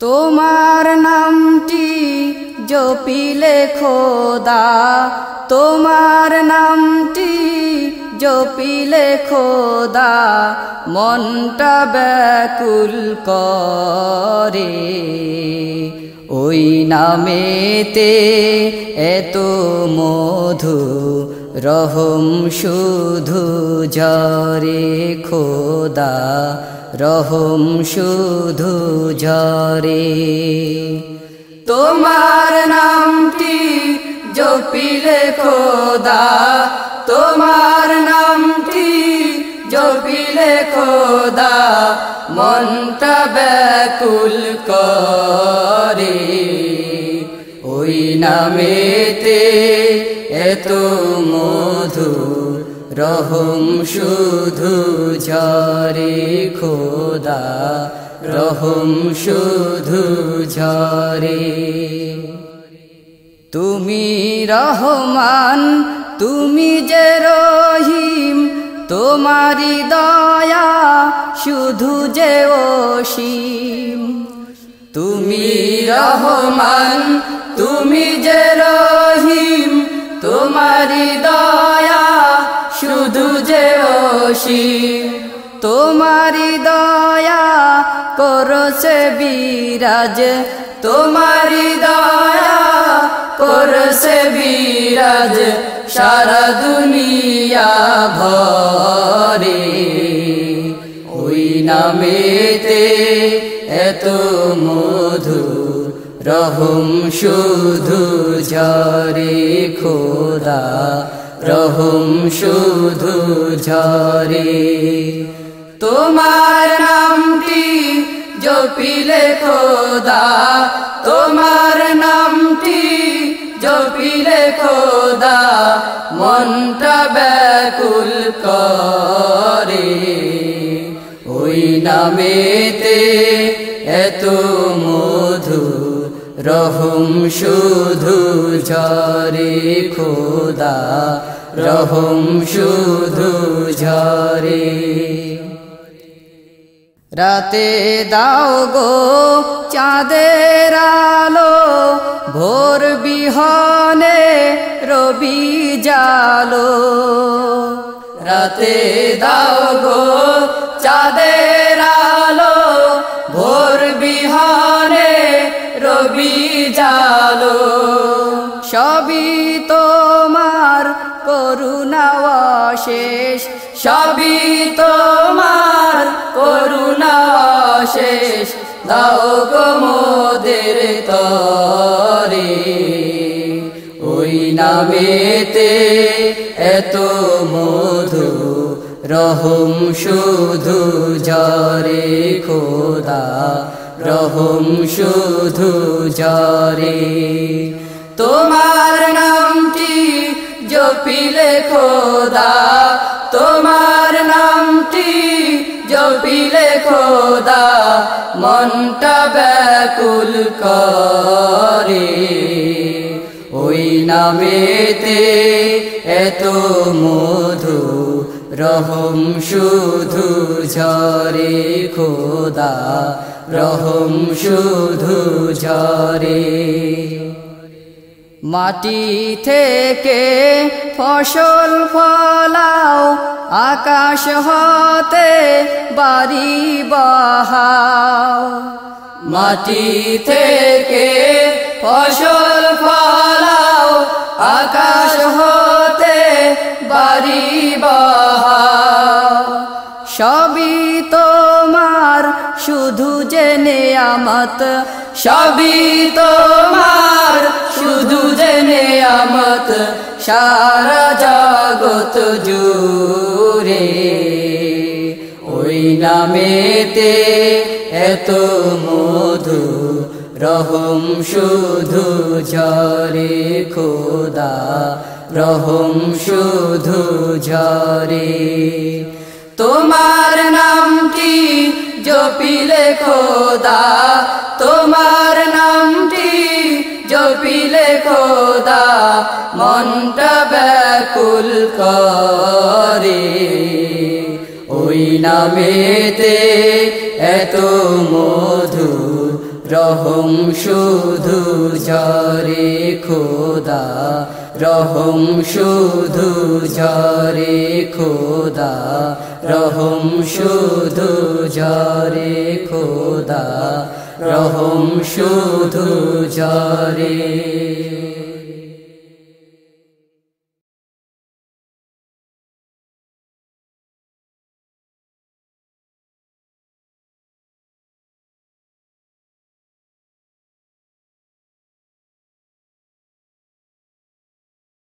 তোমার নামটি জপিলে খোদা, তোমার নামটি জপিলে খোদা, মনটা ব্যাকুল করে। ওই নামেতে এত মধু, রহম শুধু ঝরে খোদা, রহম শুধু ঝরে। তোমার নামটি জপিলে খোদা, তোমার নামটি জপিলে খোদা, মনটা ব্যাকুল করে। ওই নামেতে এত মধু, রহম শুধু ঝরে খোদা, রহম শুধু ঝরে। তুমি রহমান, তুমি যে রহিম, তোমারি দয়া শুধু যে অসীম। তুমি রহমান, তুমি যে রহিম, তোমারি দয়া শুধু যে অসীম। তোমারি দয়া করছে বিরাজ, তোমারি দয়া করছে বিরাজ, সারা দুনিয়া ভরে। ওই নামেতে এত মধু, রহম শুধু ঝরে খোদা, রহম শুধু ঝরে। তোমার নামটি জপিলে খোদা, তোমার নামটি জপিলে খোদা, মনটা ব্যাকুল করে। ওই নামেতে এত মধু, রহম শুধু ঝরে খোদা, রহম শুধু ঝরে। রাতে দাও গো চাঁদের আলো, ভোর বিহনে রবি জালো। রাতে দাও গো চাঁদের আলো, ভোর বিহনে রবি জালো। সবই তোমার করুণা অশেষ, সবই তোমার করুণা অশেষ, দাও গো মোদের তরে। ওই নামেতে এত মধু, রহম শুধু ঝরে খোদা, রহম শুধু ঝরে। তোমার নামটি জপিলে খোদা, তোমার নামটি জপিলে খোদা, মনটা ব্যাকুল করে। ওই নামেতে এত মধু, রহম শুধু ঝরে খোদা, রহম শুধু ঝরে। মাটি থেকে ফসল ফলাও, আকাশ হতে বাড়ি বহাও। মাটি থেকে ফসল ফলাও, আকাশ হতে বাড়ি বহাও। সবই তোমার শুধু যে নেয়ামত, সবই তোমার শুধু যে নেয়ামত, সারা জগৎ জুড়ে। ওই নামেতে এত মধু, রহম শুধু ঝরে খোদা, রহম শুধু ঝরে। তোমার নামটি জপিলে খোদা, তোমার নামটি জপিলে খোদা, মনটা ব্যাকুল করে। ওই নামেতে এত মধু, রহম শুধু ঝরে খোদা, রহম শুধু ঝরে খোদা, রহম শুধু ঝরে খোদা, রহম শুধু ঝরে।